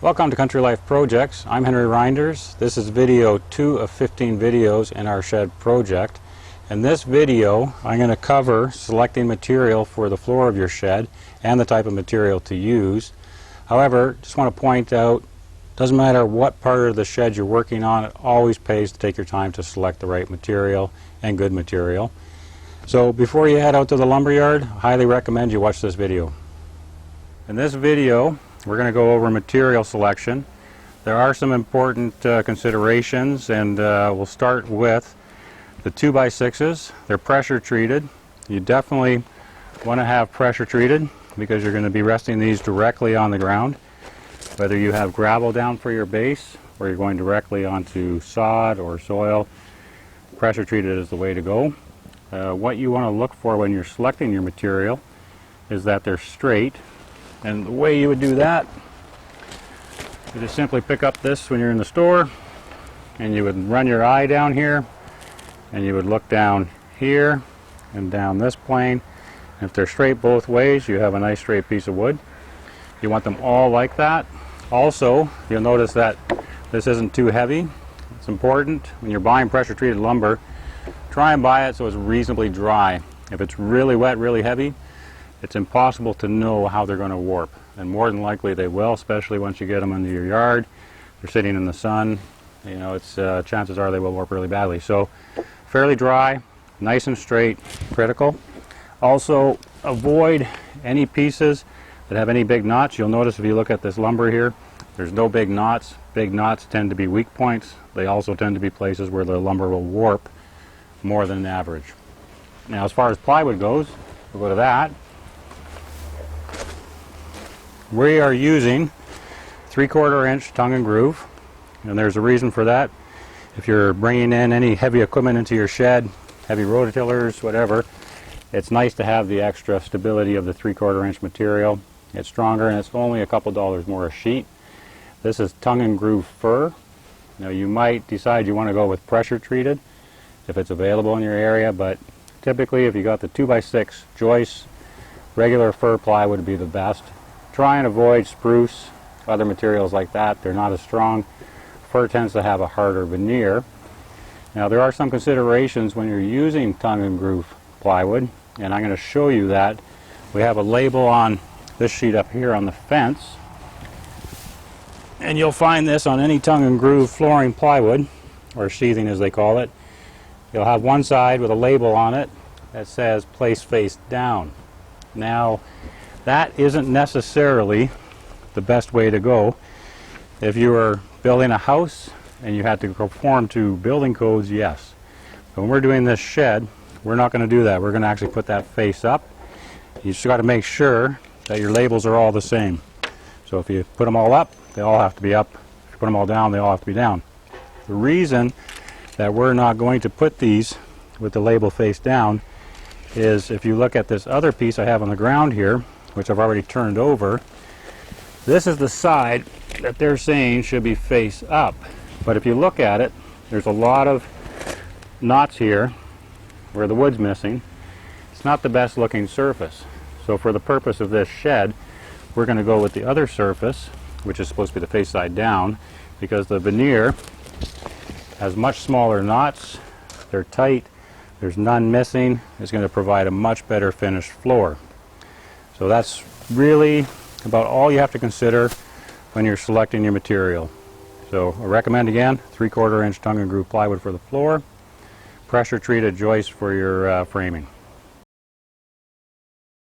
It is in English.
Welcome to Country Life Projects. I'm Henry Reinders. This is video 2 of 15 videos in our shed project. In this video, I'm going to cover selecting material for the floor of your shed and the type of material to use. However, just want to point out, doesn't matter what part of the shed you're working on, it always pays to take your time to select the right material and good material. So before you head out to the lumberyard, I highly recommend you watch this video. In this video, we're going to go over material selection. There are some important considerations, and we'll start with the 2x6s. They're pressure treated. You definitely want to have pressure treated because you're going to be resting these directly on the ground. Whether you have gravel down for your base or you're going directly onto sod or soil, pressure treated is the way to go. What you want to look for when you're selecting your material is that they're straight. And the way you would do that, you just simply pick up this when you're in the store, and you would run your eye down here, and you would look down here and down this plane. And if they're straight both ways, you have a nice straight piece of wood. You want them all like that. Also, you'll notice that this isn't too heavy. It's important when you're buying pressure treated lumber, try and buy it so it's reasonably dry. If it's really wet, really heavy, it's impossible to know how they're going to warp, and more than likely they will, especially once you get them into your yard. They're sitting in the sun, you know, it's chances are they will warp really badly. So fairly dry, nice and straight, critical. Also, avoid any pieces that have any big knots. You'll notice if you look at this lumber here, there's no big knots. Big knots tend to be weak points. They also tend to be places where the lumber will warp more than average. Now, as far as plywood goes, we'll go to that. We are using 3/4 inch tongue and groove, and there's a reason for that. If you're bringing in any heavy equipment into your shed, heavy rototillers, whatever, it's nice to have the extra stability of the 3/4 inch material. It's stronger, and it's only a couple dollars more a sheet. This is tongue and groove fir. Now, you might decide you want to go with pressure treated if it's available in your area, but typically if you got the 2x6 joists, regular fir plywood would be the best. Try and avoid spruce, other materials like that. They're not as strong. Fir tends to have a harder veneer. Now, there are some considerations when you're using tongue and groove plywood, and I'm going to show you that. We have a label on this sheet up here on the fence, and you'll find this on any tongue and groove flooring plywood, or sheathing as they call it. You'll have one side with a label on it that says place face down. Now, that isn't necessarily the best way to go. If you were building a house and you had to conform to building codes, yes. But when we're doing this shed, we're not going to do that. We're going to actually put that face up. You just got to make sure that your labels are all the same. So if you put them all up, they all have to be up. If you put them all down, they all have to be down. The reason that we're not going to put these with the label face down is if you look at this other piece I have on the ground here, which I've already turned over, this is the side that they're saying should be face up. But if you look at it, there's a lot of knots here where the wood's missing. It's not the best looking surface. So for the purpose of this shed, we're going to go with the other surface, which is supposed to be the face side down, because the veneer has much smaller knots, they're tight, there's none missing. It's going to provide a much better finished floor. So that's really about all you have to consider when you're selecting your material. So I recommend, again, 3/4 inch tongue and groove plywood for the floor, pressure treated joists for your framing.